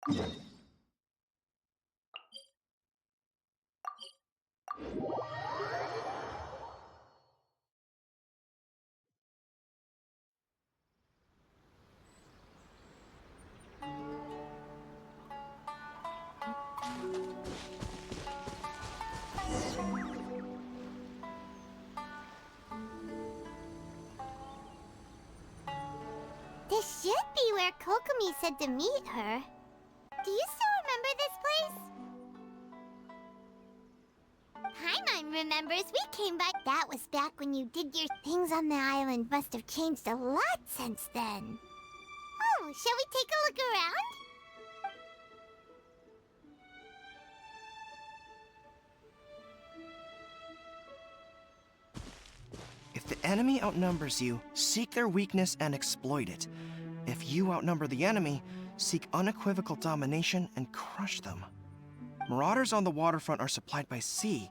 This should be where Kokomi said to meet her. Do you still remember this place? Paimon remembers we came by. That was back when you did your things on the island. Must have changed a lot since then. Oh, shall we take a look around? If the enemy outnumbers you, seek their weakness and exploit it. If you outnumber the enemy, seek unequivocal domination and crush them. Marauders on the waterfront are supplied by sea.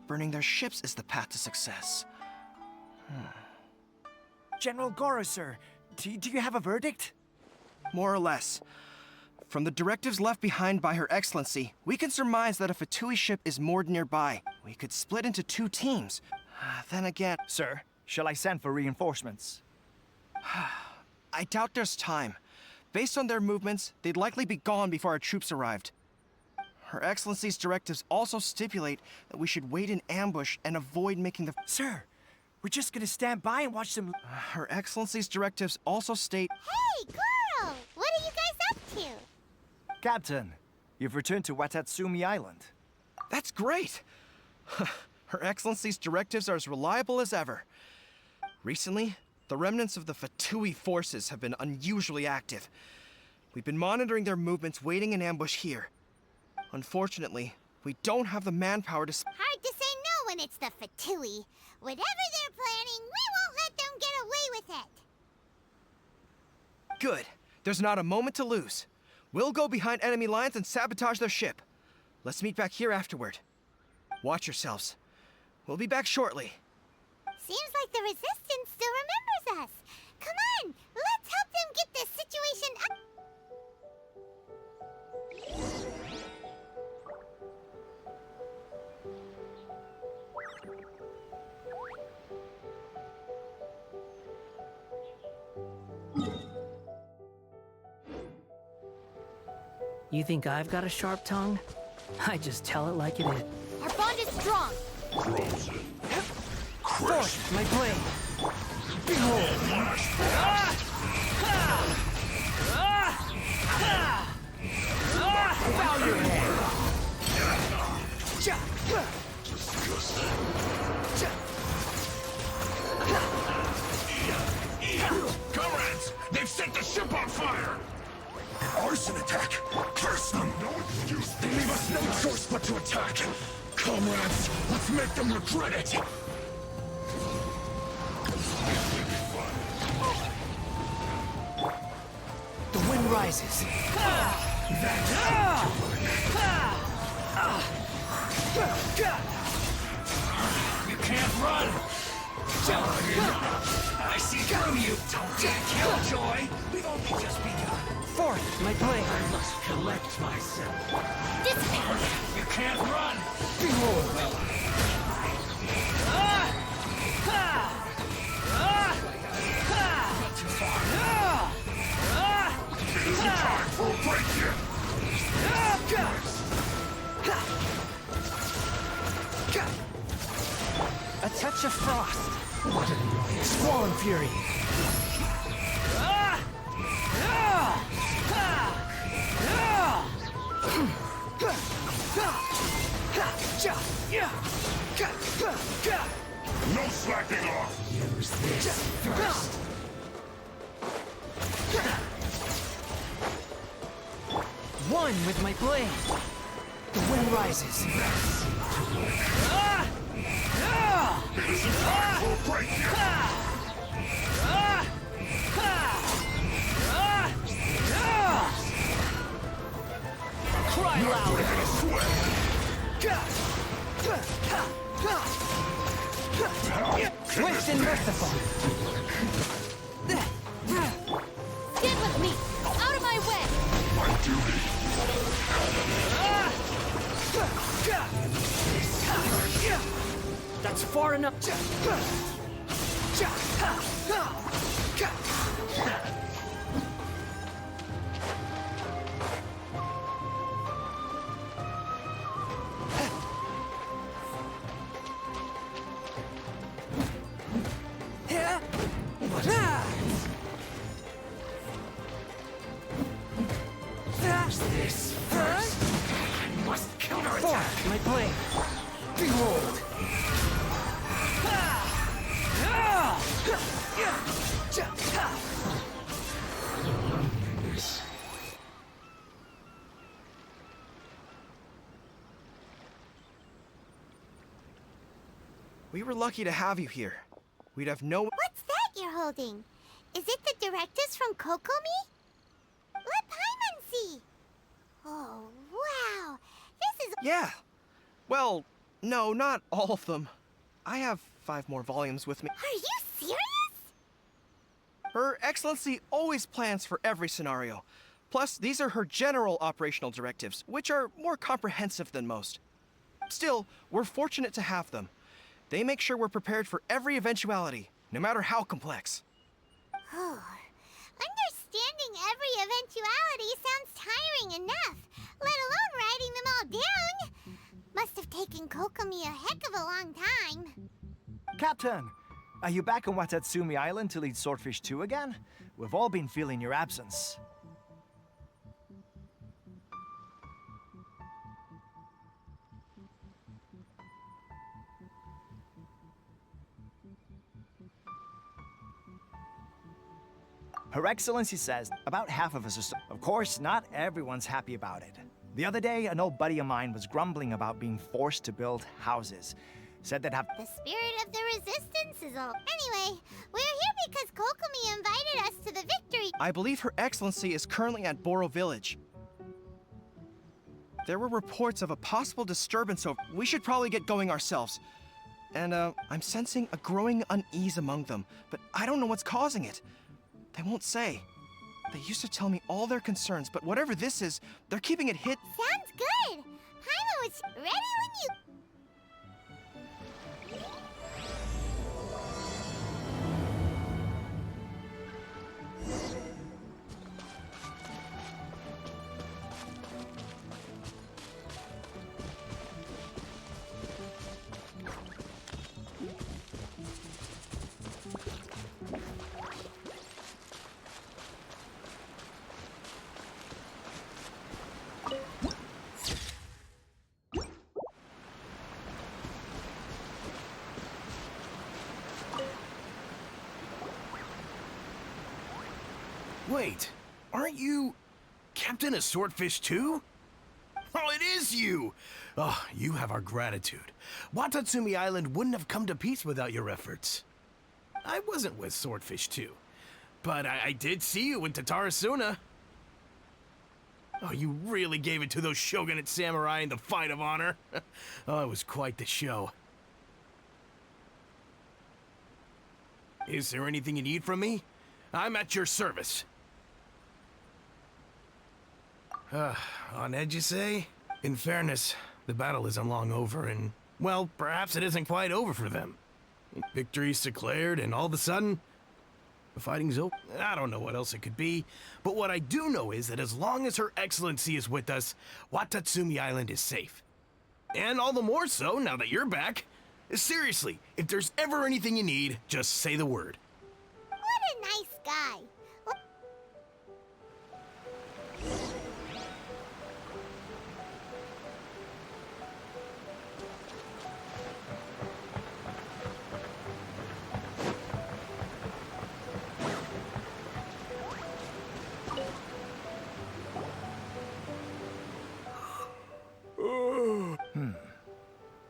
Burning their ships is the path to success. General Goro, sir, do you have a verdict? More or less. From the directives left behind by Her Excellency, we can surmise that a Fatui ship is moored nearby. We could split into 2 teams. Then again... Sir, shall I send for reinforcements? I doubt there's time. Based on their movements, they'd likely be gone before our troops arrived. Her Excellency's directives also stipulate that we should wait in ambush and avoid making the... Sir, we're just gonna stand by and watch them... Her Excellency's directives also state... Hey, girl! What are you guys up to? Captain, you've returned to Watatsumi Island. That's great! Her Excellency's directives are as reliable as ever. Recently, the remnants of the Fatui forces have been unusually active. We've been monitoring their movements, waiting in ambush here. Unfortunately, we don't have the manpower to... Hard to say no when it's the Fatui. Whatever they're planning, we won't let them get away with it. Good. There's not a moment to lose. We'll go behind enemy lines and sabotage their ship. Let's meet back here afterward. Watch yourselves. We'll be back shortly. Seems like the Resistance still remembers us. Come on, let's help them get this situation up. You think I've got a sharp tongue? I just tell it like it is. Our bond is strong. Frozen. Force my blade. Behold! Bow your head. Comrades! They've set the ship on fire! Arson attack! Curse them! No excuse! They leave us no choice but to attack! Comrades, let's make them regret it! The wind rises. You can't run! I see through you! Don't get killjoy! We've only just begun! Forth, my blade. I must collect myself. Dissipate. You can't run! Behold. Not too far. It isn't time for a break yet! A touch of frost. Swan fury. No slacking off! Use this first. One with my blade. The wind rises. It isn't time for a break yet! Cry loud. Break a sweat! Swift and merciful. Stand with me. Out of my way. My duty That's far enough. This first, I must counterattack. My blade. Behold! We were lucky to have you here. We'd have no... What's that you're holding? Is it the directives from Kokomi? Let Paimon see. Oh, wow. This is... Yeah. Well, no, not all of them. I have 5 more volumes with me. Are you serious? Her Excellency always plans for every scenario. Plus, these are her general operational directives, which are more comprehensive than most. Still, we're fortunate to have them. They make sure we're prepared for every eventuality, no matter how complex. Oh, understanding every eventuality sounds tiring enough, let alone writing them all down. Must have taken Kokomi a heck of a long time. Captain, are you back on Watatsumi Island to lead Swordfish 2 again? We've all been feeling your absence. Her Excellency says about half of us are Of course, not everyone's happy about it. The other day, an old buddy of mine was grumbling about being forced to build houses. Said that The spirit of the resistance is all... Anyway, we're here because Kokomi invited us to the victory... I believe Her Excellency is currently at Boro Village. There were reports of a possible disturbance over... We should probably get going ourselves. And, I'm sensing a growing unease among them, but I don't know what's causing it. They won't say. They used to tell me all their concerns, but whatever this is, they're keeping it hid. Sounds good. Paimon was ready when you... Wait, aren't you Captain of Swordfish 2? Oh, it is you! Oh, you have our gratitude. Watatsumi Island wouldn't have come to peace without your efforts. I wasn't with Swordfish 2, but I did see you in Tatarasuna. Oh, you really gave it to those shogunate samurai in the fight of honor. Oh, it was quite the show. Is there anything you need from me? I'm at your service. On edge, you say? In fairness, the battle isn't long over, and, well, perhaps it isn't quite over for them. Victory's declared, and all of a sudden, the fighting's over. I don't know what else it could be, but what I do know is that as long as Her Excellency is with us, Watatsumi Island is safe. And all the more so now that you're back. Seriously, if there's ever anything you need, just say the word. What a nice guy.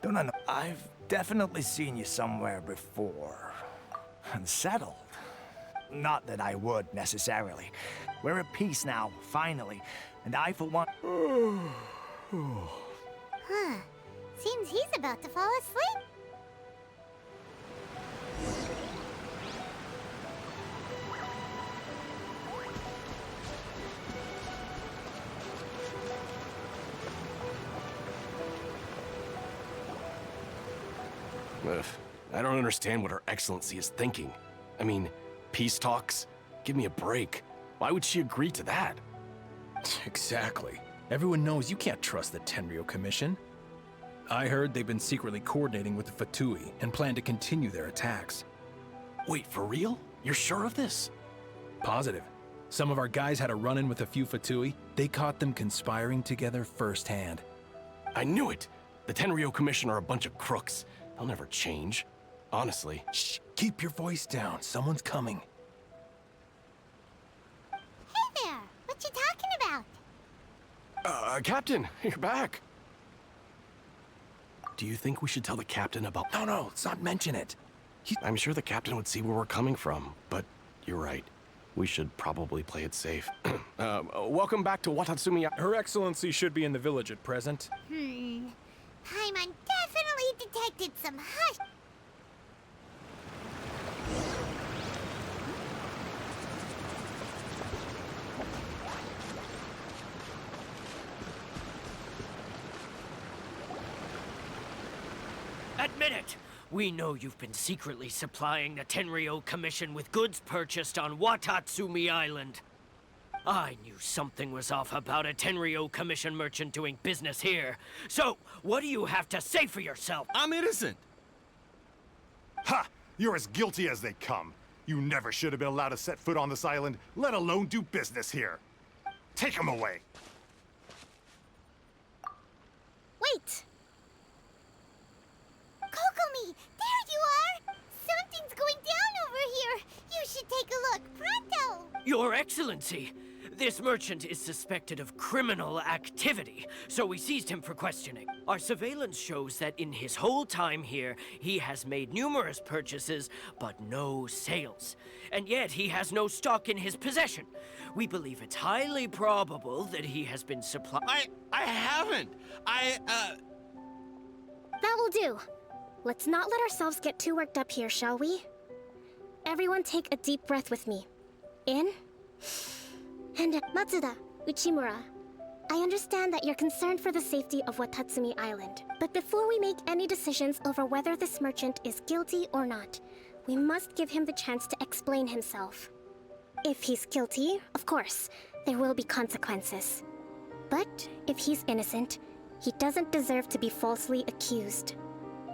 Don't I know? I've definitely seen you somewhere before. Unsettled. Not that I would, necessarily. We're at peace now, finally. And I, for one... Huh. Seems he's about to fall asleep. Ugh, I don't understand what Her Excellency is thinking. I mean, peace talks? Give me a break. Why would she agree to that? Exactly. Everyone knows you can't trust the Tenryou Commission. I heard they've been secretly coordinating with the Fatui and plan to continue their attacks. Wait, for real? You're sure of this? Positive. Some of our guys had a run-in with a few Fatui. They caught them conspiring together firsthand. I knew it! The Tenryou Commission are a bunch of crooks. They'll never change. Honestly. Shh! Keep your voice down. Someone's coming. Hey there! What you talking about? Captain, you're back. Do you think we should tell the captain about... No, let's not mention it. I'm sure the captain would see where we're coming from, but you're right. We should probably play it safe. Welcome back to Watatsumi. Her Excellency should be in the village at present. Paimon definitely detected some hush. Admit it! We know you've been secretly supplying the Tenryou Commission with goods purchased on Watatsumi Island. I knew something was off about a Tenryou Commission merchant doing business here. So, what do you have to say for yourself? I'm innocent. Ha! You're as guilty as they come. You never should have been allowed to set foot on this island, let alone do business here. Take him away. Wait! Kokomi! There you are! Something's going down over here! You should take a look, pronto! Your Excellency! This merchant is suspected of criminal activity, so we seized him for questioning. Our surveillance shows that in his whole time here, he has made numerous purchases, but no sales. And yet he has no stock in his possession. We believe it's highly probable that he has been supplying... I haven't. That will do. Let's not let ourselves get too worked up here, shall we? Everyone take a deep breath with me. In. And Matsuda, Uchimura, I understand that you're concerned for the safety of Watatsumi Island. But before we make any decisions over whether this merchant is guilty or not, we must give him the chance to explain himself. If he's guilty, of course, there will be consequences. But if he's innocent, he doesn't deserve to be falsely accused.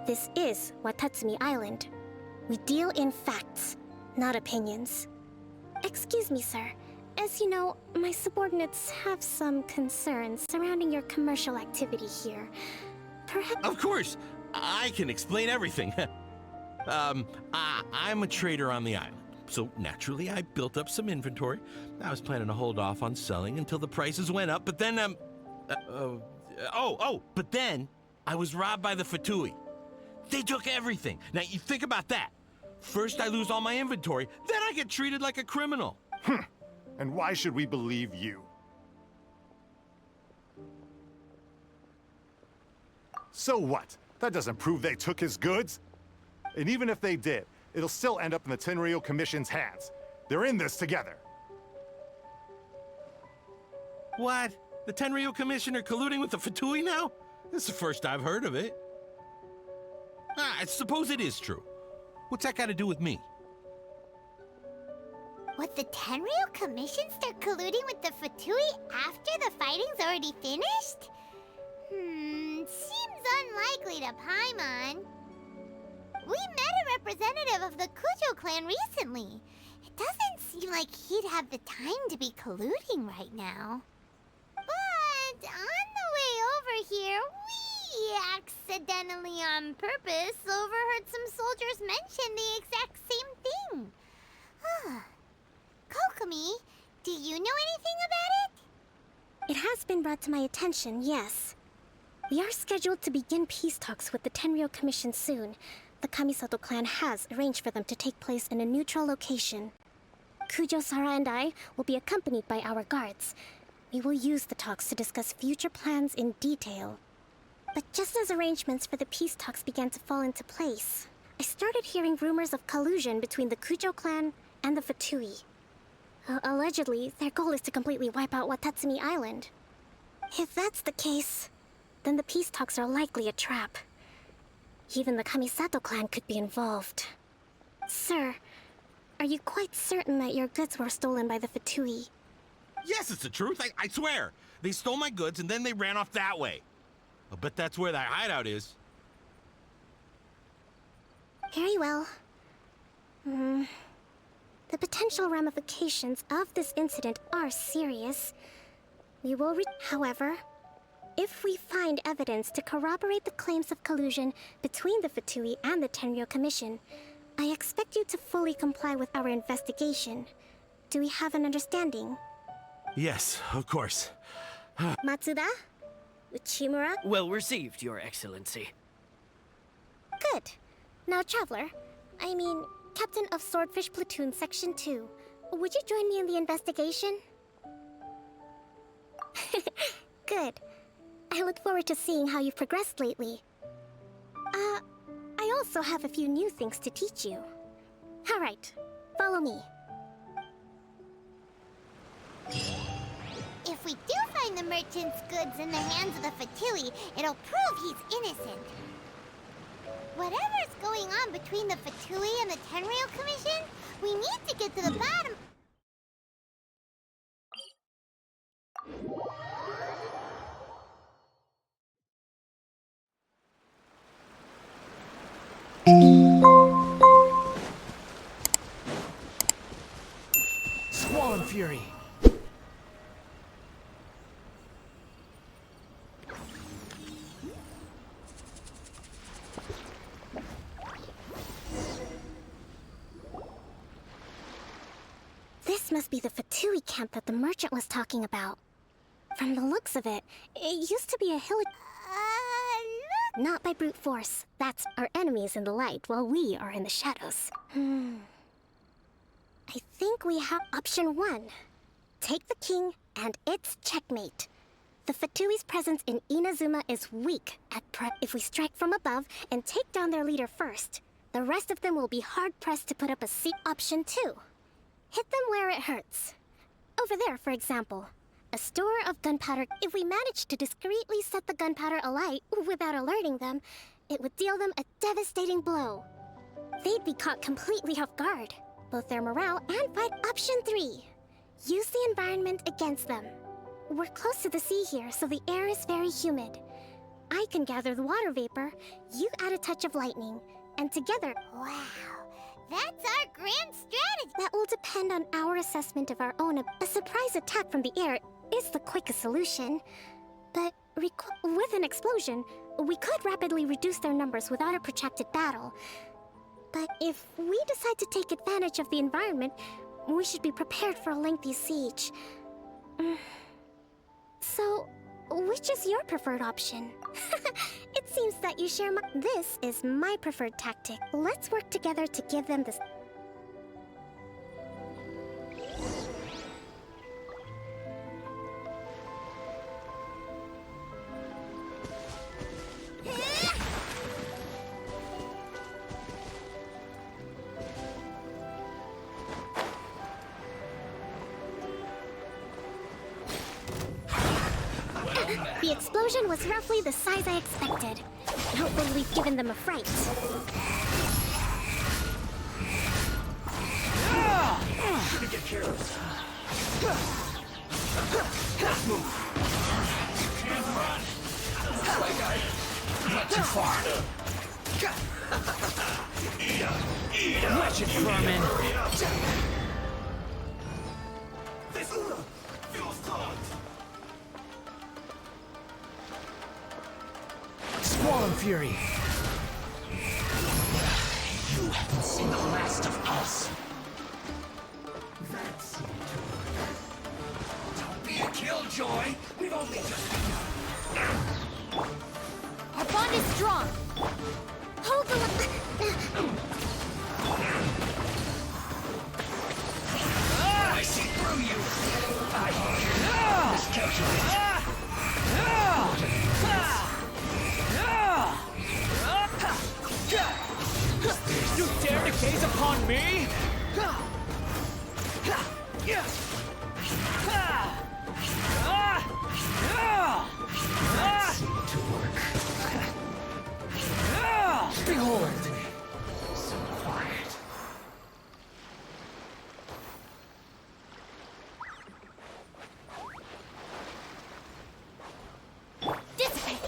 This is Watatsumi Island. We deal in facts, not opinions. Excuse me, sir. As you know, my subordinates have some concerns surrounding your commercial activity here. Perhaps... Of course! I can explain everything. I'm a trader on the island, so naturally I built up some inventory. I was planning to hold off on selling until the prices went up, but then, but then I was robbed by the Fatui. They took everything. Now, you think about that. First I lose all my inventory, then I get treated like a criminal. And why should we believe you? So what? That doesn't prove they took his goods. And even if they did, it'll still end up in the Tenryou Commission's hands. They're in this together. What? The Tenryou Commissioner colluding with the Fatui now? This is the first I've heard of it. I suppose it is true. What's that got to do with me? Would the Tenryou Commission start colluding with the Fatui after the fighting's already finished? Seems unlikely to Paimon. We met a representative of the Kujo clan recently. It doesn't seem like he'd have the time to be colluding right now. But on the way over here, we accidentally on purpose overheard some soldiers mention the exact same thing. Kokomi, do you know anything about it? It has been brought to my attention, yes. We are scheduled to begin peace talks with the Tenryou Commission soon. The Kamisato clan has arranged for them to take place in a neutral location. Kujo-Sara and I will be accompanied by our guards. We will use the talks to discuss future plans in detail. But just as arrangements for the peace talks began to fall into place, I started hearing rumors of collusion between the Kujo clan and the Fatui. Allegedly, their goal is to completely wipe out Watatsumi Island. If that's the case, then the peace talks are likely a trap. Even the Kamisato clan could be involved. Sir, are you quite certain that your goods were stolen by the Fatui? Yes, it's the truth. I swear. They stole my goods and then they ran off that way. I'll bet that's where that hideout is. Very well. The potential ramifications of this incident are serious. We will however, if we find evidence to corroborate the claims of collusion between the Fatui and the Tenryo Commission, I expect you to fully comply with our investigation. Do we have an understanding? Yes, of course. Matsuda? Uchimura? Well received, Your Excellency. Good. Now, Traveler, I mean, Captain of Swordfish Platoon Section 2, would you join me in the investigation? Good. I look forward to seeing how you've progressed lately. I also have a few new things to teach you. All right, follow me. If we do find the merchant's goods in the hands of the Fatui, it'll prove he's innocent. Whatever's going on between the Fatui and the Tenryo Commission, we need to get to the bottom. Squall and Fury. This must be the Fatui camp that the merchant was talking about. From the looks of it, it used to be a hill. Look. Not by brute force. That's our enemies in the light, while we are in the shadows. I think we have option 1. Take the king, and it's checkmate. The Fatui's presence in Inazuma is weak at if we strike from above and take down their leader first, the rest of them will be hard-pressed to put up a seat. Option 2. Hit them where it hurts. Over there, for example. A store of gunpowder. If we manage to discreetly set the gunpowder alight without alerting them, it would deal them a devastating blow. They'd be caught completely off guard. Both their morale and fight. Option 3. Use the environment against them. We're close to the sea here, so the air is very humid. I can gather the water vapor, you add a touch of lightning, and together... Wow, that's our grand strategy. That will depend on our assessment of our own. A surprise attack from the air is the quickest solution. But with an explosion, we could rapidly reduce their numbers without a protracted battle. But if we decide to take advantage of the environment, we should be prepared for a lengthy siege. So, which is your preferred option? It seems that you share This is my preferred tactic. Let's work together to give them this... The explosion was roughly the size I expected. Hopefully we've given them a fright. Get careless. Can't run. Not too far. Wretched vermin. This feels taut. Squall and Fury. You haven't seen the last of us. That's it. Don't be a killjoy. We've only just begun. Our bond is strong. Hold the... I see through you. I miscalculate. You dare to gaze upon me? That seemed to work. Behold! So quiet. Dissipate!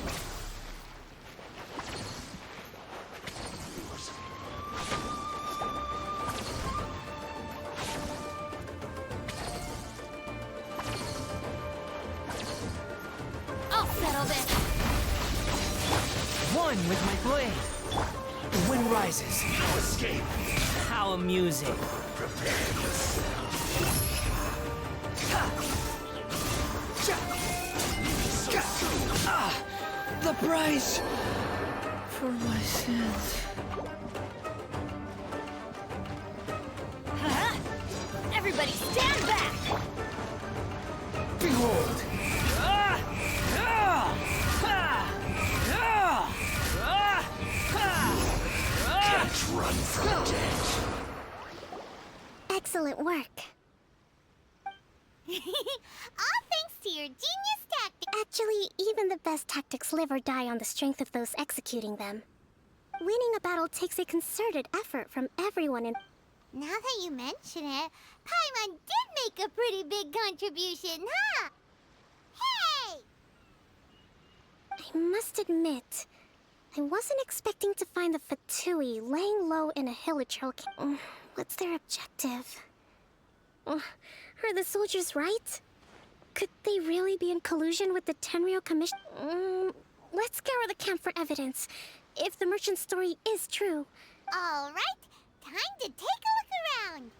I'll settle this. One with my blade. The wind rises. No escape. How amusing. Prepare yourself. The price for my sins. Everybody stand back! Behold! Can't run from death. Excellent work. All thanks to your genius tactic. Actually, even the best tactics live or die on the strength of those executing them. Winning a battle takes a concerted effort from everyone in... Now that you mention it, Paimon did make a pretty big contribution, huh? Hey! I must admit, I wasn't expecting to find the Fatui laying low in a hilichurl camp. What's their objective? Are the soldiers right? Could they really be in collusion with the Tenryou Commission? Let's scour the camp for evidence. If the merchant's story is true. All right, time to take a look around.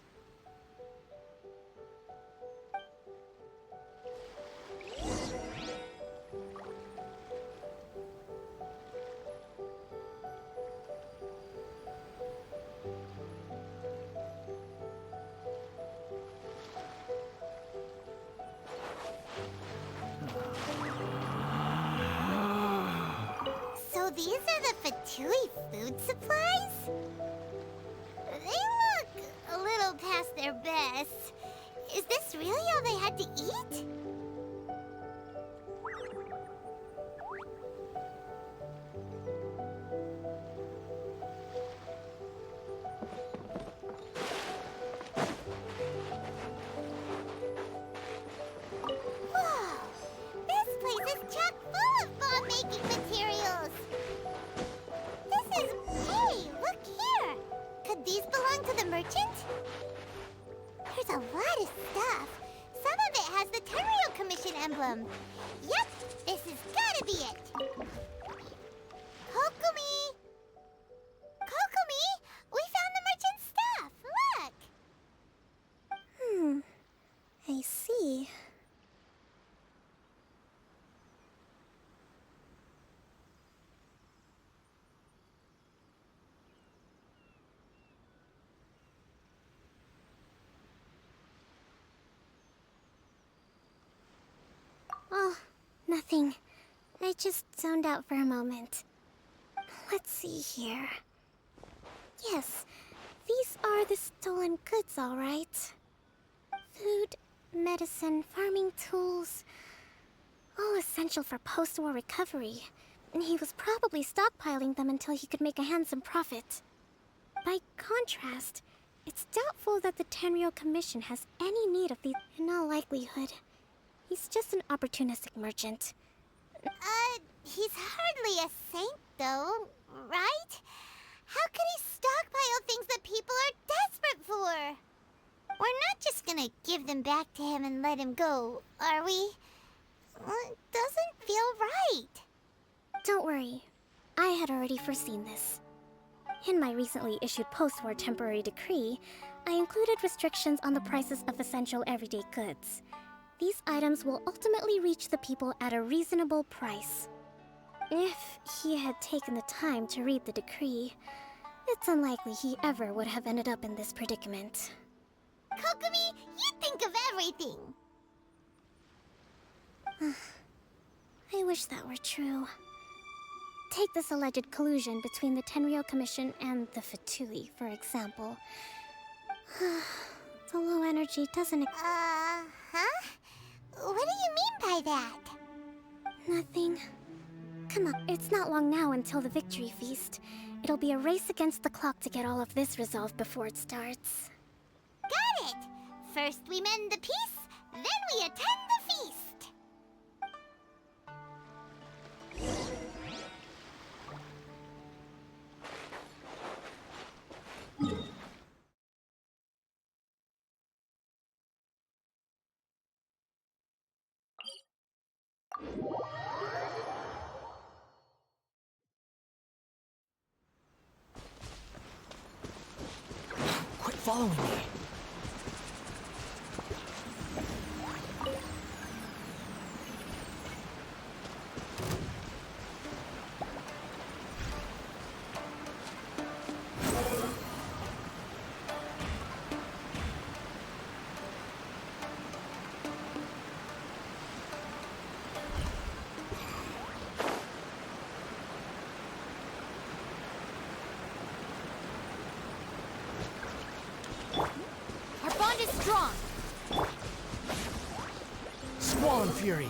So these are the Fatui food supplies? They look a little past their best. Is this really all they had to eat? Whoa! This place is chock full of bomb-making materials! Hey, look here! Could these belong to the merchant? There's a lot of stuff. Some of it has the Tenryou Commission emblem. Yep, this has gotta be it. Kokumi! Kokumi! We found the merchant's stuff! Look! I see. Oh, nothing. I just zoned out for a moment. Let's see here. Yes, these are the stolen goods, all right. Food, medicine, farming tools. All essential for post-war recovery. He was probably stockpiling them until he could make a handsome profit. By contrast, it's doubtful that the Tenryou Commission has any need of these. In all likelihood, he's just an opportunistic merchant. He's hardly a saint, though, right? How could he stockpile things that people are desperate for? We're not just gonna give them back to him and let him go, are we? It doesn't feel right. Don't worry. I had already foreseen this. In my recently issued post-war temporary decree, I included restrictions on the prices of essential everyday goods. These items will ultimately reach the people at a reasonable price. If he had taken the time to read the decree, it's unlikely he ever would have ended up in this predicament. Kokumi, you think of everything! I wish that were true. Take this alleged collusion between the Tenryou Commission and the Fatui, for example. The low energy doesn't... Huh? What do you mean by that? Nothing. Come on, it's not long now until the victory feast. It'll be a race against the clock to get all of this resolved before it starts. Got it! First we mend the peace, then we attend the feast. Quit following me. Our bond is strong. Squall and Fury.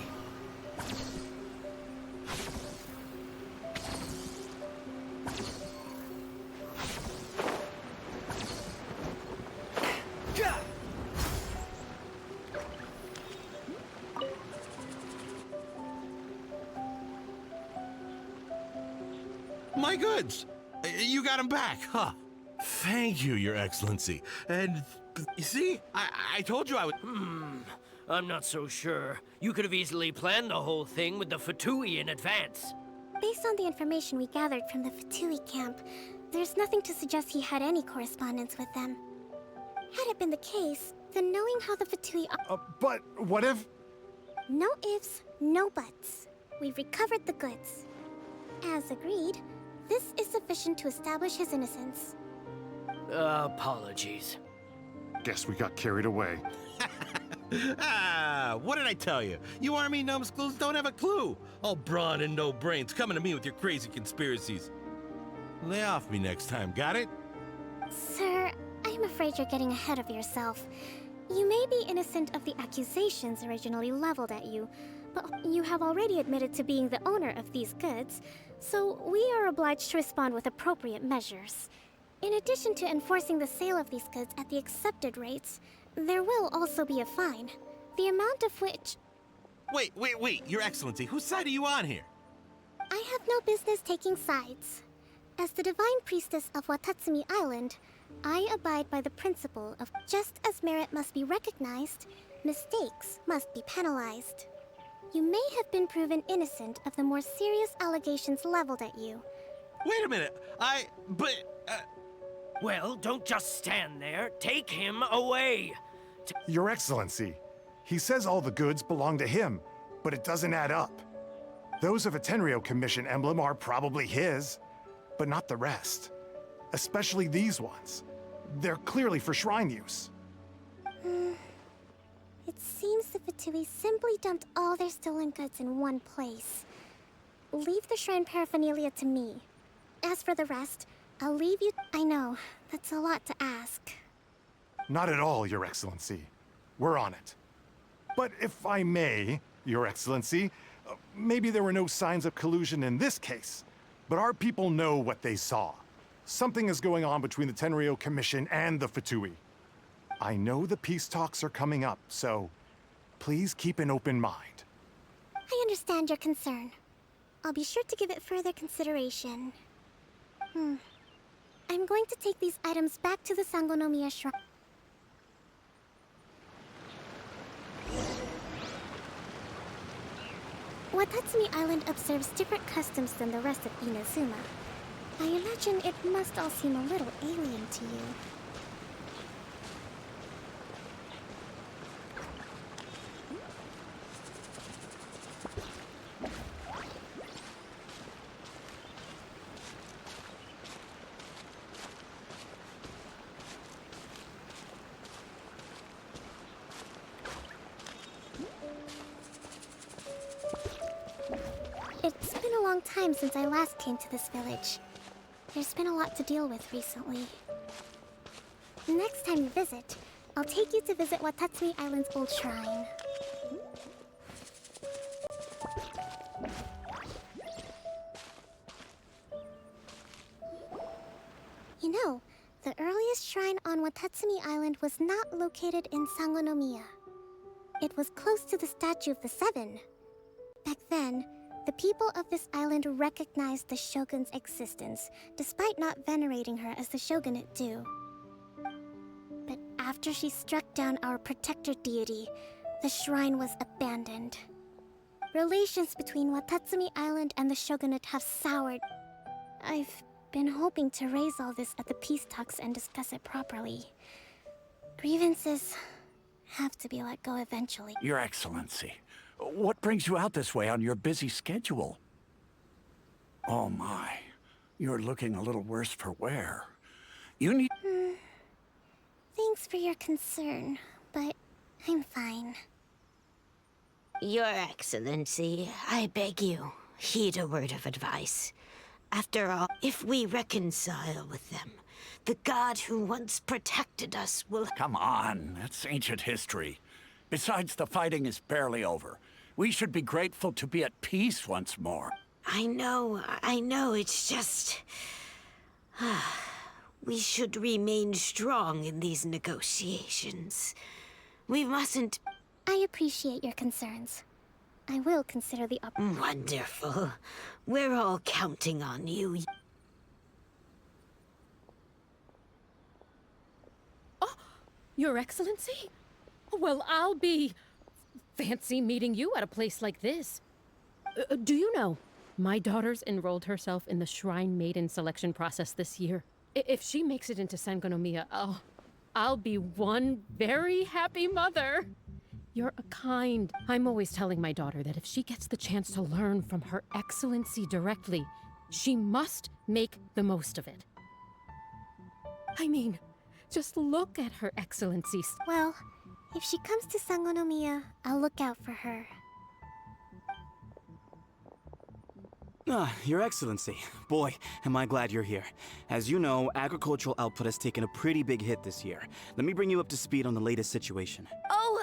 My goods! You got him back, huh? Thank you, Your Excellency. And, you see, I told you I would... I'm not so sure. You could have easily planned the whole thing with the Fatui in advance. Based on the information we gathered from the Fatui camp, there's nothing to suggest he had any correspondence with them. Had it been the case, then knowing how the Fatui But what if... No ifs, no buts. We've recovered the goods. As agreed, this is sufficient to establish his innocence. Apologies. Guess we got carried away. What did I tell you? You army numbskulls don't have a clue. All brawn and no brains coming to me with your crazy conspiracies. Lay off me next time, got it? Sir, I'm afraid you're getting ahead of yourself. You may be innocent of the accusations originally leveled at you, but you have already admitted to being the owner of these goods, so we are obliged to respond with appropriate measures. In addition to enforcing the sale of these goods at the accepted rates, there will also be a fine, the amount of which... Wait, Your Excellency, whose side are you on here? I have no business taking sides. As the Divine Priestess of Watatsumi Island, I abide by the principle of just as merit must be recognized, mistakes must be penalized. You may have been proven innocent of the more serious allegations leveled at you. Wait a minute, Well, don't just stand there. Take him away. Your Excellency, he says all the goods belong to him, but it doesn't add up. Those of a Tenryou Commission emblem are probably his, but not the rest. Especially these ones. They're clearly for shrine use. It seems the Fatui simply dumped all their stolen goods in one place. Leave the shrine paraphernalia to me. As for the rest, I'll leave you... I know, that's a lot to ask. Not at all, Your Excellency. We're on it. But if I may, Your Excellency, maybe there were no signs of collusion in this case, but our people know what they saw. Something is going on between the Tenryou Commission and the Fatui. I know the peace talks are coming up, so please keep an open mind. I understand your concern. I'll be sure to give it further consideration. I'm going to take these items back to the Sangonomiya Shrine. Watatsumi Island observes different customs than the rest of Inazuma. I imagine it must all seem a little alien to you. It's been a long time since I last came to this village. There's been a lot to deal with recently. Next time you visit, I'll take you to visit Watatsumi Island's old shrine. You know, the earliest shrine on Watatsumi Island was not located in Sangonomiya. It was close to the Statue of the Seven. Back then, the people of this island recognized the shogun's existence, despite not venerating her as the shogunate do. But after she struck down our protector deity, the shrine was abandoned. Relations between Watatsumi Island and the shogunate have soured. I've been hoping to raise all this at the peace talks and discuss it properly. Grievances have to be let go eventually. Your Excellency, what brings you out this way on your busy schedule? Oh my, you're looking a little worse for wear. You need... Thanks for your concern, but I'm fine. Your Excellency, I beg you, heed a word of advice. After all, if we reconcile with them, the god who once protected us will... Come on, that's ancient history. Besides, the fighting is barely over. We should be grateful to be at peace once more. I know, it's just... we should remain strong in these negotiations. We mustn't... I appreciate your concerns. I will consider the Wonderful. We're all counting on you. Oh, Your Excellency? Well, I'll be... fancy meeting you at a place like this. Do you know, my daughter's enrolled herself in the Shrine Maiden selection process this year. If she makes it into Sangonomiya, I'll be one very happy mother. You're a kind. I'm always telling my daughter that if she gets the chance to learn from Her Excellency directly, she must make the most of it. I mean, just look at Her Excellency. Well, if she comes to Sangonomiya, I'll look out for her. Your Excellency. Boy, am I glad you're here. As you know, agricultural output has taken a pretty big hit this year. Let me bring you up to speed on the latest situation. Oh,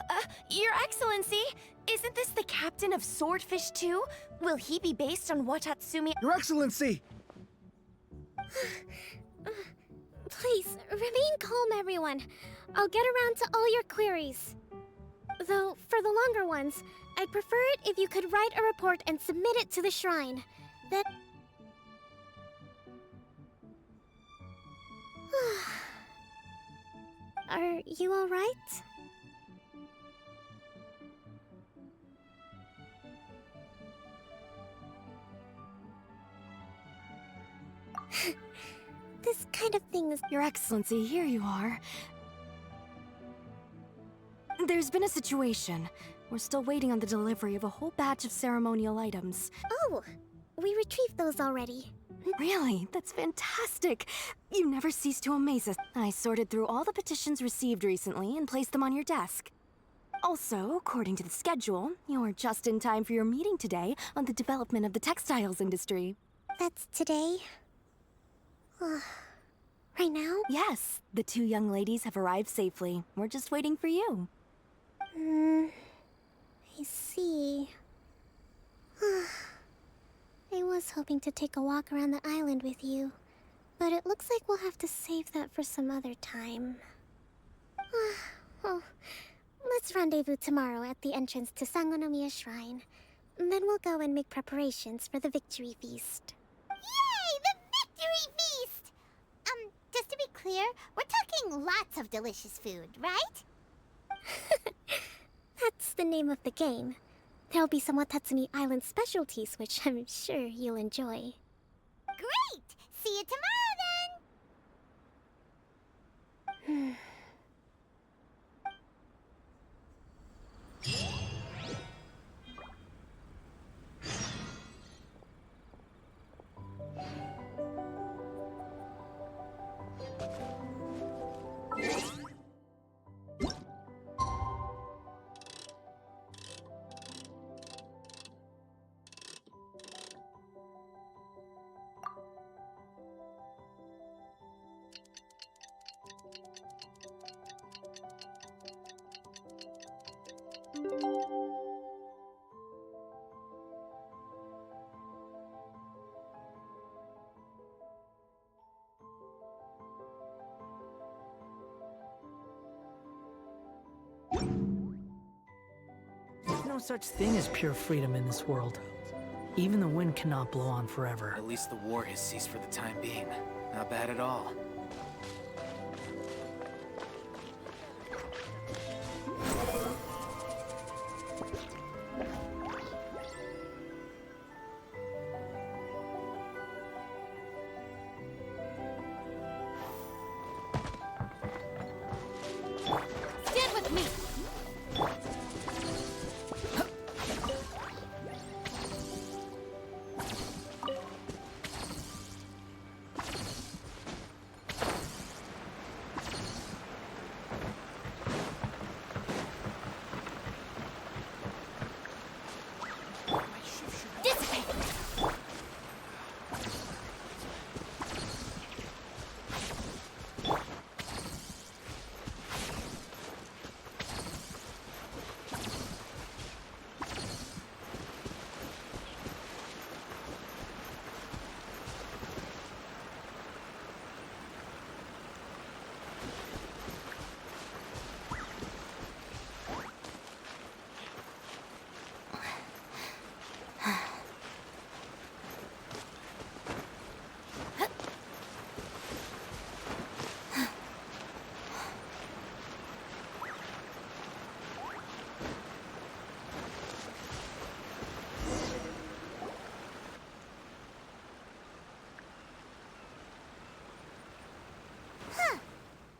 Your Excellency, isn't this the captain of Swordfish 2? Will he be based on Watatsumi? Your Excellency! Please, remain calm, everyone. I'll get around to all your queries. Though, for the longer ones, I'd prefer it if you could write a report and submit it to the shrine. That... Are you all right? This kind of thing is... Your Excellency, here you are. There's been a situation. We're still waiting on the delivery of a whole batch of ceremonial items. Oh, we retrieved those already. Really? That's fantastic. You never cease to amaze us. I sorted through all the petitions received recently and placed them on your desk. Also, according to the schedule, you're just in time for your meeting today on the development of the textiles industry. That's today? Right now? Yes, the two young ladies have arrived safely. We're just waiting for you. I see. I was hoping to take a walk around the island with you, but it looks like we'll have to save that for some other time. Well, let's rendezvous tomorrow at the entrance to Sangonomiya Shrine. Then we'll go and make preparations for the victory feast. Yay! The victory feast! Just to be clear, we're talking lots of delicious food, right? That's the name of the game. There'll be some Watatsumi Island specialties, which I'm sure you'll enjoy. Great! See you tomorrow, then! no such thing as pure freedom in this world. Even the wind cannot blow on forever. At least the war has ceased for the time being. Not bad at all. Stand with me!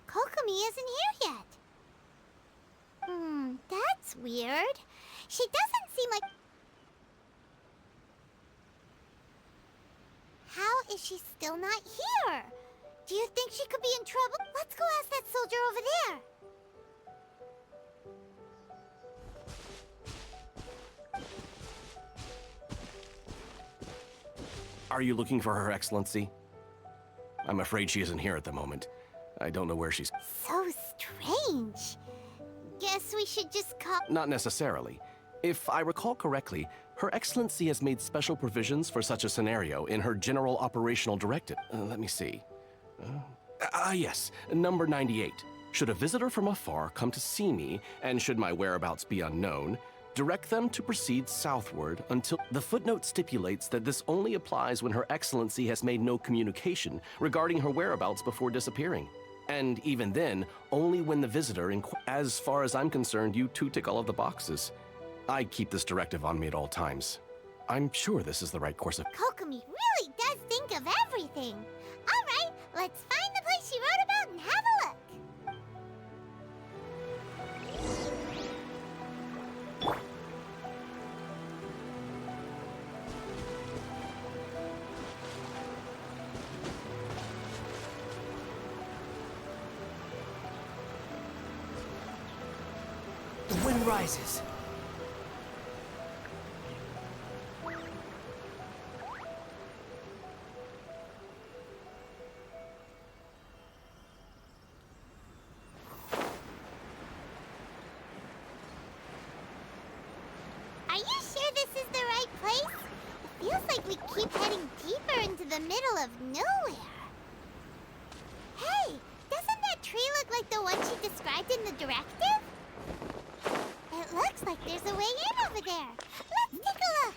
Kokomi isn't here yet. That's weird. She doesn't seem like... How is she still not here? Do you think she could be in trouble? Let's go ask that soldier over there. Are you looking for Her Excellency? I'm afraid she isn't here at the moment. I don't know where she's... So strange. Guess we should just call... Not necessarily. If I recall correctly, Her Excellency has made special provisions for such a scenario in her General Operational Directive. Let me see. Yes, number 98. Should a visitor from afar come to see me, and should my whereabouts be unknown, direct them to proceed southward until... The footnote stipulates that this only applies when Her Excellency has made no communication regarding her whereabouts before disappearing. And even then, only when the visitor... As far as I'm concerned, you two tick all of the boxes. I keep this directive on me at all times. I'm sure this is the right course of... Kokomi really does think of everything. All right, let's find the place she wrote about and have a look. The wind rises. Are you sure this is the right place? It feels like we keep heading deeper into the middle of nowhere. Hey, doesn't that tree look like the one she described in the directive? It looks like there's a way in over there. Let's take a look.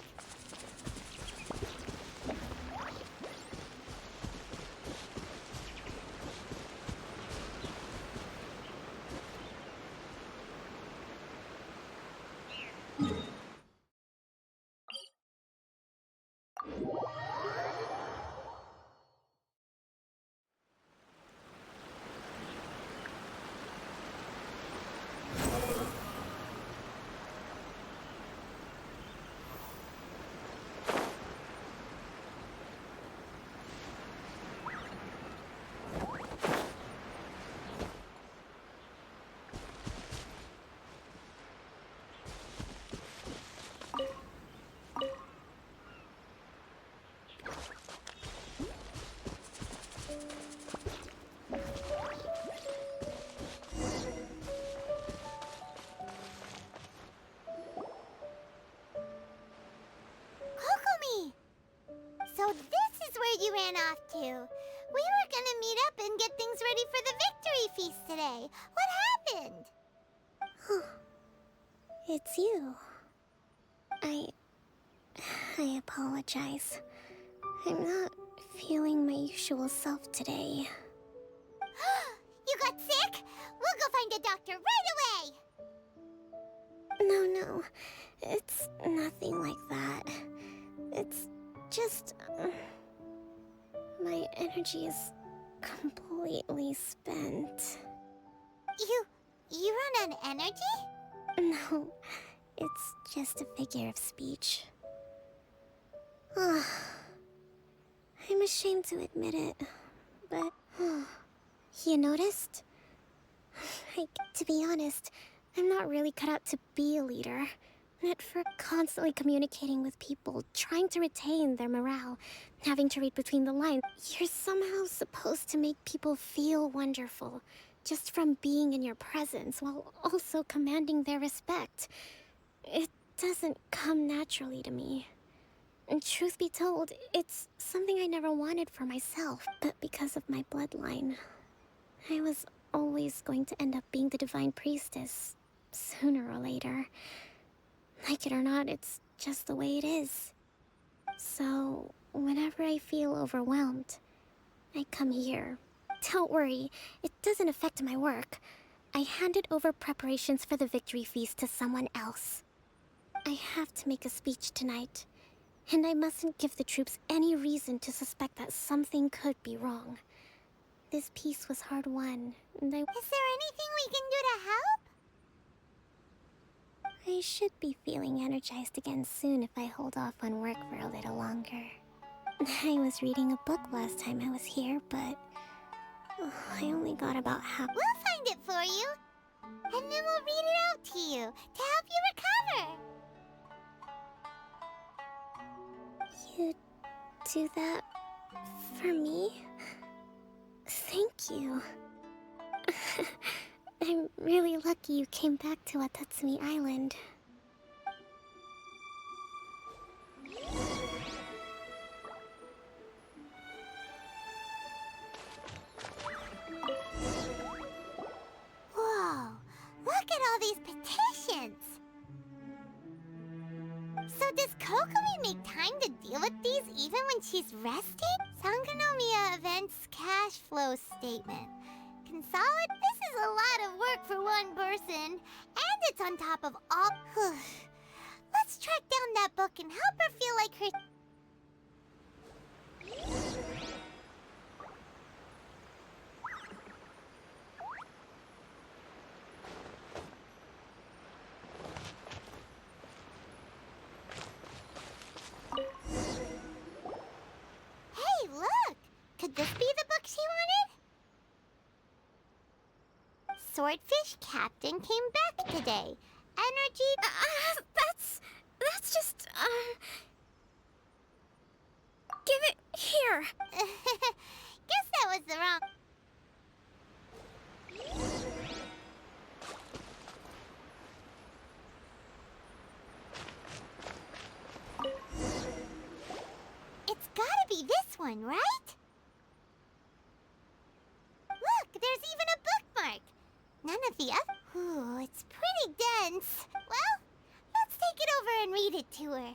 Kokomi! So this is where you ran off to. We were gonna meet up and get things ready for the victory feast today. What happened? It's you. I apologize. I'm not feeling my usual self today. You got sick? We'll go find a doctor right away! No. It's nothing like that. It's just... my energy is completely spent. You run on energy? No, it's just a figure of speech. I'm ashamed to admit it, but... You noticed? To be honest, I'm not really cut out to be a leader. Not for constantly communicating with people, trying to retain their morale, having to read between the lines. You're somehow supposed to make people feel wonderful, just from being in your presence, while also commanding their respect. It doesn't come naturally to me. And truth be told, it's something I never wanted for myself, but because of my bloodline. I was always going to end up being the divine priestess, sooner or later. Like it or not, it's just the way it is. So, whenever I feel overwhelmed, I come here. Don't worry, it doesn't affect my work. I handed over preparations for the victory feast to someone else. I have to make a speech tonight, and I mustn't give the troops any reason to suspect that something could be wrong. This peace was hard won, and Is there anything we can do to help? I should be feeling energized again soon if I hold off on work for a little longer. I was reading a book last time I was here, but I only got about half. We'll find it for you, and then we'll read it out to you to help you recover. You do that for me? Thank you. I'm really lucky you came back to Watatsumi Island. Whoa, look at all these petitions! So does Kokomi make time to deal with these even when she's resting? Sangonomiya Events Cash Flow Statement. This is a lot of work for one person, and it's on top of all... Let's track down that book and help her feel like her... Hey, look! Could this be the book she wanted? Swordfish Captain came back today. Energy... That's just, Give it here! Guess that was the wrong... It's gotta be this one, right? Look, there's even a bookmark. None of the other... Ooh, it's pretty dense. Well, let's take it over and read it to her.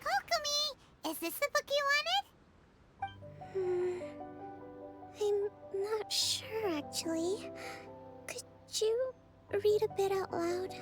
Kokomi, is this the book you wanted? I'm not sure, actually. Could you read a bit out loud?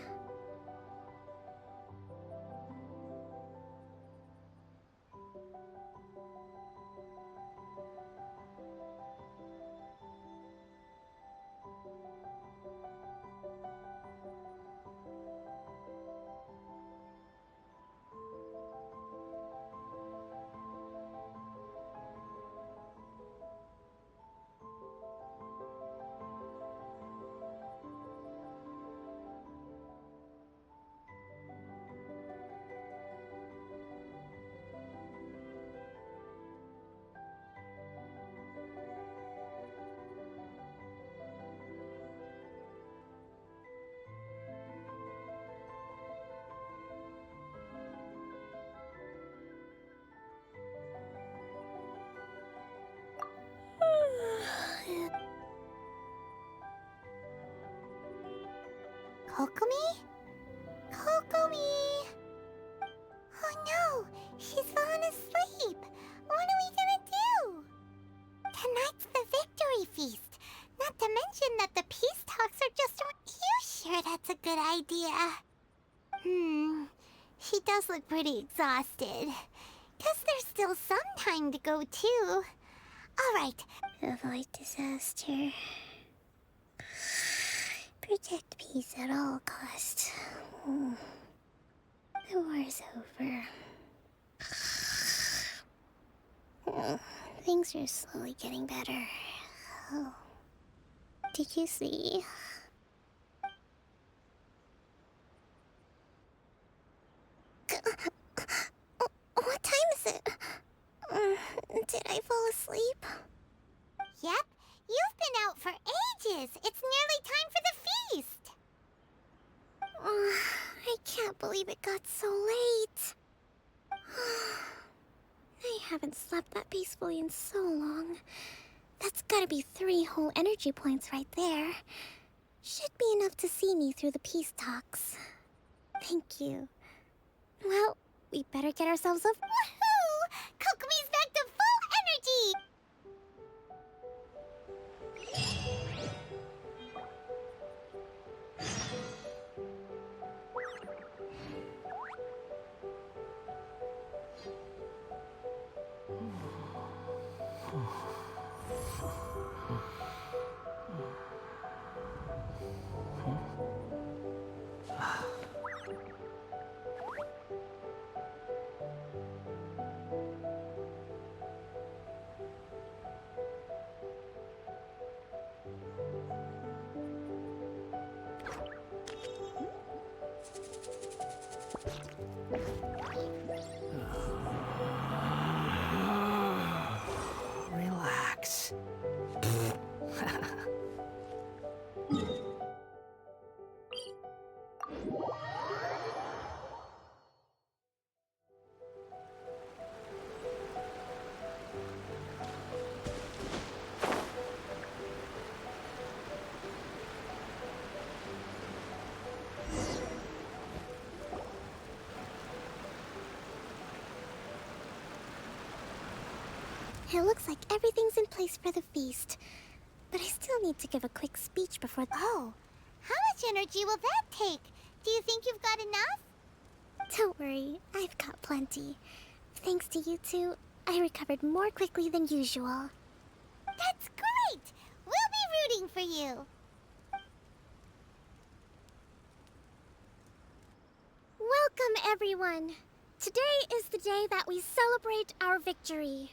Kokomi? Kokomi! Oh no, she's fallen asleep. What are we gonna do? Tonight's the victory feast. Not to mention that the peace talks are just... You sure that's a good idea? She does look pretty exhausted. Guess there's still some time to go, too. Alright. Avoid disaster. Protect peace at all costs. The war's over. Things are slowly getting better. Oh. Did you see? What time is it? Did I fall asleep? Yep, you've been out for ages. It's nearly time for the feast. I can't believe it got so late. I haven't slept that peacefully in so long. That's gotta be 3 whole energy points right there. Should be enough to see me through the peace talks. Thank you. Well, we better get ourselves up. Woohoo! Kokomi's back to full energy! Relax. It looks like everything's in place for the feast. But I still need to give a quick speech before... Oh, how much energy will that take? Do you think you've got enough? Don't worry, I've got plenty. Thanks to you two, I recovered more quickly than usual. That's great! We'll be rooting for you. Welcome, everyone. Today is the day that we celebrate our victory.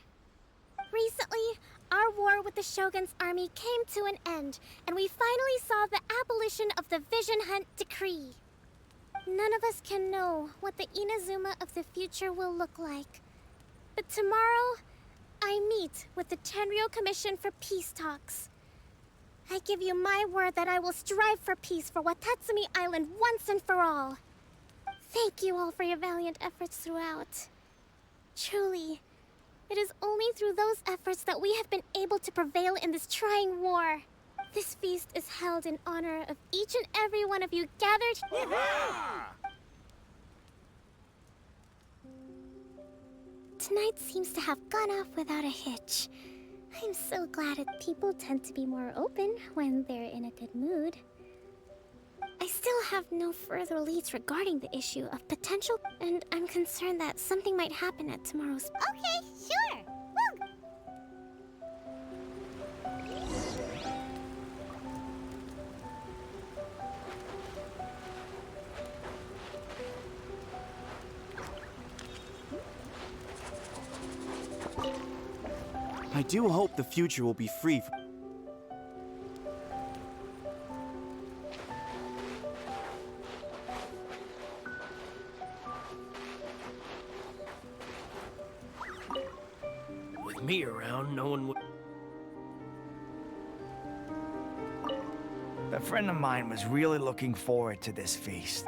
Recently, our war with the Shogun's army came to an end, and we finally saw the abolition of the Vision Hunt Decree. None of us can know what the Inazuma of the future will look like. But tomorrow, I meet with the Tenryou Commission for peace talks. I give you my word that I will strive for peace for Watatsumi Island once and for all. Thank you all for your valiant efforts throughout. Truly, it is only through those efforts that we have been able to prevail in this trying war. This feast is held in honor of each and every one of you gathered here. Tonight seems to have gone off without a hitch. I'm so glad that people tend to be more open when they're in a good mood. I still have no further leads regarding the issue of potential, and I'm concerned that something might happen at tomorrow's... Okay, sure. Woo. I do hope the future will be free from... With me around, no one would... A friend of mine was really looking forward to this feast.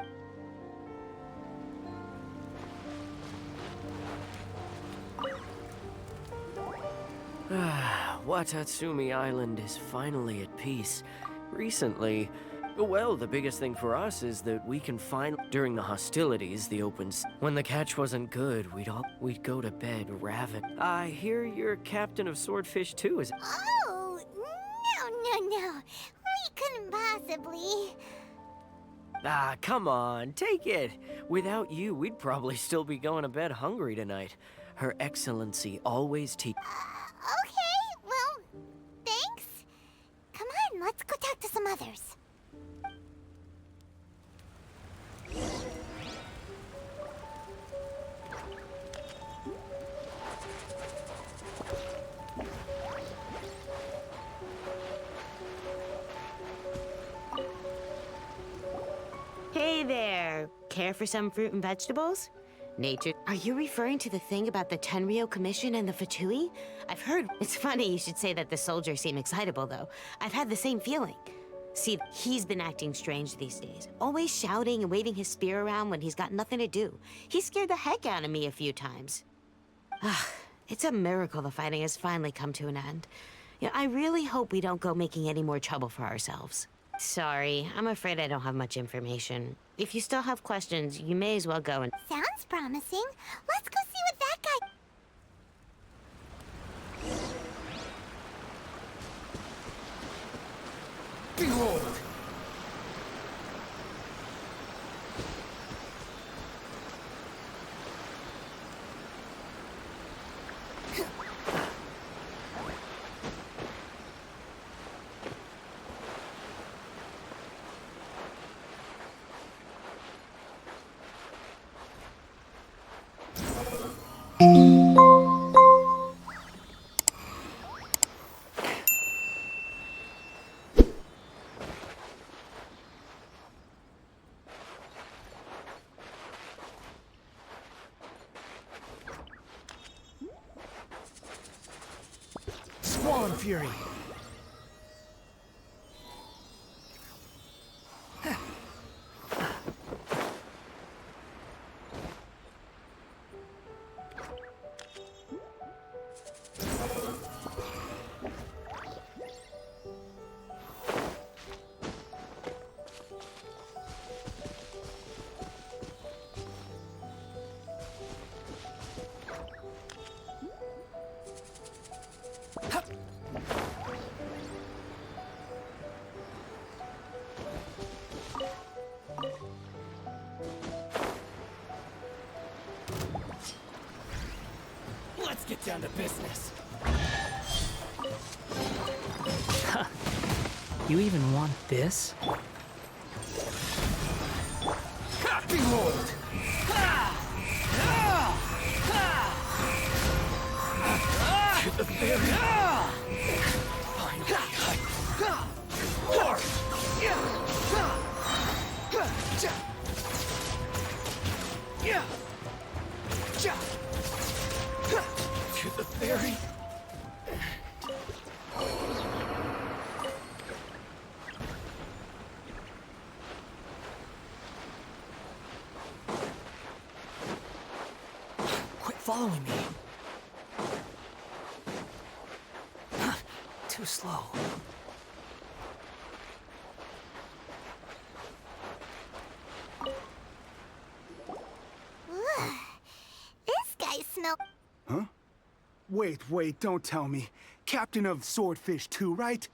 Watatsumi Island is finally at peace. Recently, Well, the biggest thing for us is that we can find during the hostilities, when the catch wasn't good, we'd go to bed ravenous. I hear you're captain of Swordfish too, is it? Oh, no. We couldn't possibly. Ah, come on, take it. Without you, we'd probably still be going to bed hungry tonight. Her Excellency always Okay, well, thanks. Come on, let's go talk to some others. Hey there! Care for some fruit and vegetables? Nature. Are you referring to the thing about the Tenryou Commission and the Fatui? I've heard. It's funny you should say that the soldiers seem excitable, though. I've had the same feeling. See, he's been acting strange these days. Always shouting and waving his spear around when he's got nothing to do. He scared the heck out of me a few times. It's a miracle the fighting has finally come to an end. You know, I really hope we don't go making any more trouble for ourselves. Sorry, I'm afraid I don't have much information. If you still have questions, you may as well go and... Sounds promising. Let's go see what that guy... Behold! Squall and Fury. Let's get down to business. You even want this? Behold! To the very... To the very... Quit following me. Too slow. This guy smells... Huh? Wait, don't tell me. Captain of Swordfish 2, right?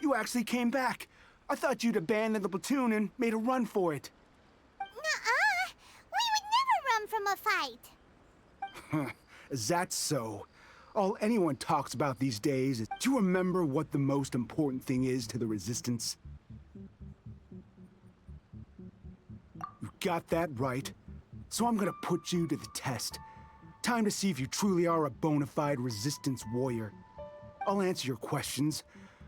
You actually came back. I thought you'd abandoned the platoon and made a run for it. Nuh-uh! We would never run from a fight! Is that so? All anyone talks about these days is, do you remember what the most important thing is to the Resistance? You got that right. So I'm gonna put you to the test. Time to see if you truly are a bona fide Resistance warrior. I'll answer your questions,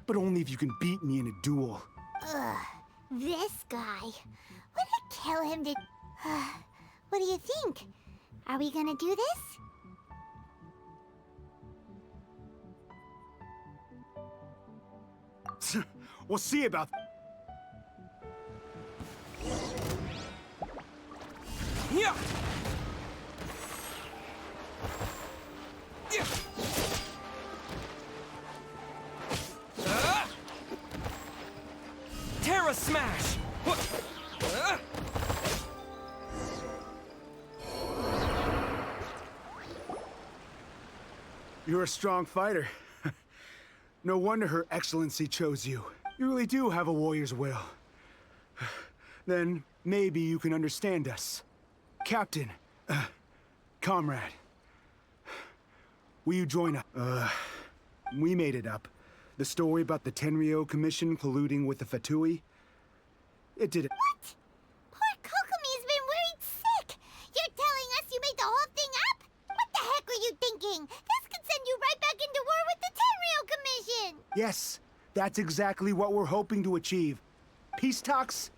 but only if you can beat me in a duel. Ugh, this guy. Would I kill him to... What do you think? Are we gonna do this? We'll see about... Yeah! Terra Smash! You're a strong fighter. No wonder Her Excellency chose you. You really do have a warrior's will. Then maybe you can understand us. Captain, comrade, will you join us? We made it up. The story about the Tenryou Commission colluding with the Fatui. It did it. What? Poor Kokomi's been worried sick. You're telling us you made the whole thing up? What the heck were you thinking? This could send you right back into war with the Tenryou Commission. Yes, that's exactly what we're hoping to achieve. Peace talks?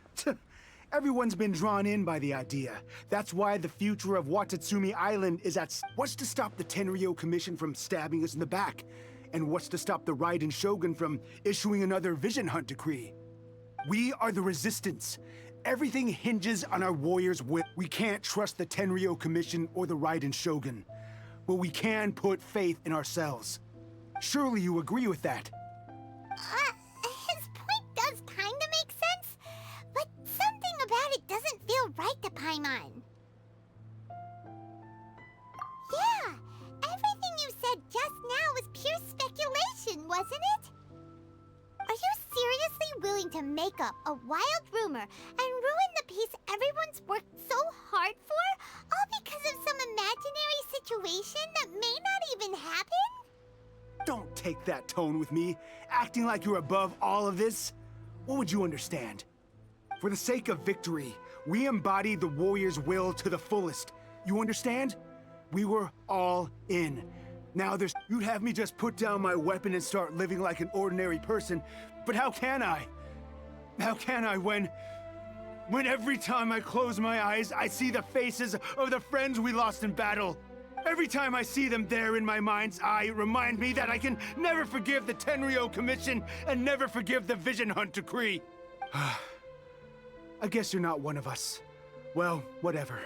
Everyone's been drawn in by the idea. That's why the future of Watatsumi Island is at what's to stop the Tenryou Commission from stabbing us in the back? And what's to stop the Raiden Shogun from issuing another Vision Hunt decree? We are the Resistance. Everything hinges on our warriors' will. We can't trust the Tenryou Commission or the Raiden Shogun, but we can put faith in ourselves. Surely you agree with that? His point does kinda make sense, but something about it doesn't feel right to Paimon. Yeah, everything you said just now was pure speculation, wasn't it? Are you seriously willing to make up a wild rumor and ruin the peace everyone's worked so hard for, all because of some imaginary situation that may not even happen? Don't take that tone with me, acting like you're above all of this. What would you understand? For the sake of victory, we embodied the warrior's will to the fullest. You understand? We were all in. Now you'd have me just put down my weapon and start living like an ordinary person, but how can I? How can I when every time I close my eyes, I see the faces of the friends we lost in battle? Every time I see them there in my mind's eye, it reminds me that I can never forgive the Tenryou Commission and never forgive the Vision Hunt decree. I guess you're not one of us. Well, whatever.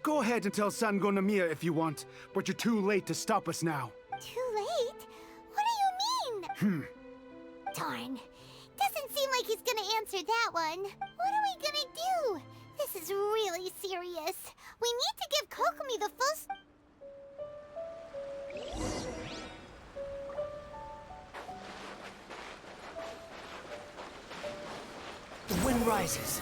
Go ahead and tell Sango Namiya if you want, but you're too late to stop us now. Too late? What do you mean? Darn. Doesn't seem like he's gonna answer that one. What are we gonna do? This is really serious. We need to give Kokomi the full... The wind rises.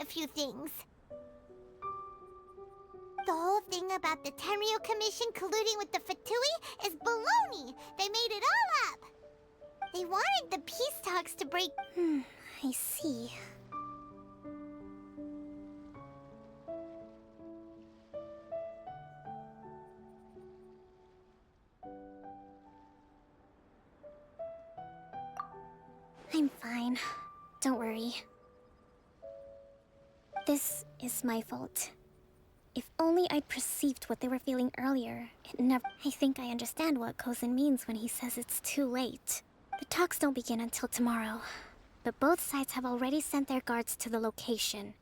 A few things. The whole thing about the Tenryou Commission colluding with the Fatui is baloney. They made it all up. They wanted the peace talks to break... I see. I'm fine. Don't worry. This is my fault. If only I'd perceived what they were feeling earlier, it never... I think I understand what Kozin means when he says it's too late. The talks don't begin until tomorrow, but both sides have already sent their guards to the location.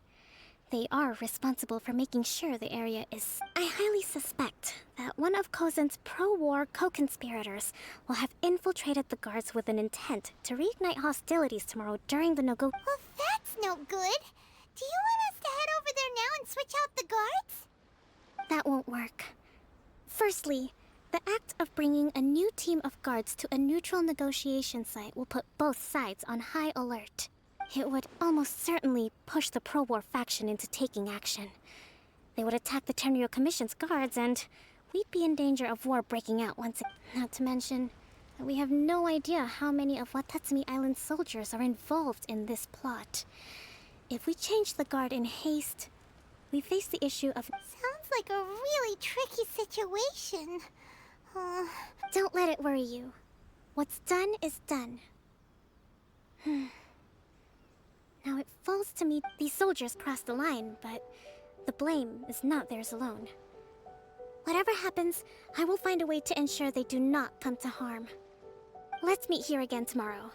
They are responsible for making sure the area is... I highly suspect that one of Kozin's pro-war co-conspirators will have infiltrated the guards with an intent to reignite hostilities tomorrow during the Nogo... Well, that's no good. Do you want us to head over there now and switch out the guards? That won't work. Firstly, the act of bringing a new team of guards to a neutral negotiation site will put both sides on high alert. It would almost certainly push the pro-war faction into taking action. They would attack the Tenryou Commission's guards, and we'd be in danger of war breaking out once again. Not to mention that we have no idea how many of Watatsumi Island's soldiers are involved in this plot. If we change the guard in haste, we face the issue of... Sounds like a really tricky situation. Don't let it worry you. What's done is done. Now it falls to me these soldiers crossed the line, but the blame is not theirs alone. Whatever happens, I will find a way to ensure they do not come to harm. Let's meet here again tomorrow.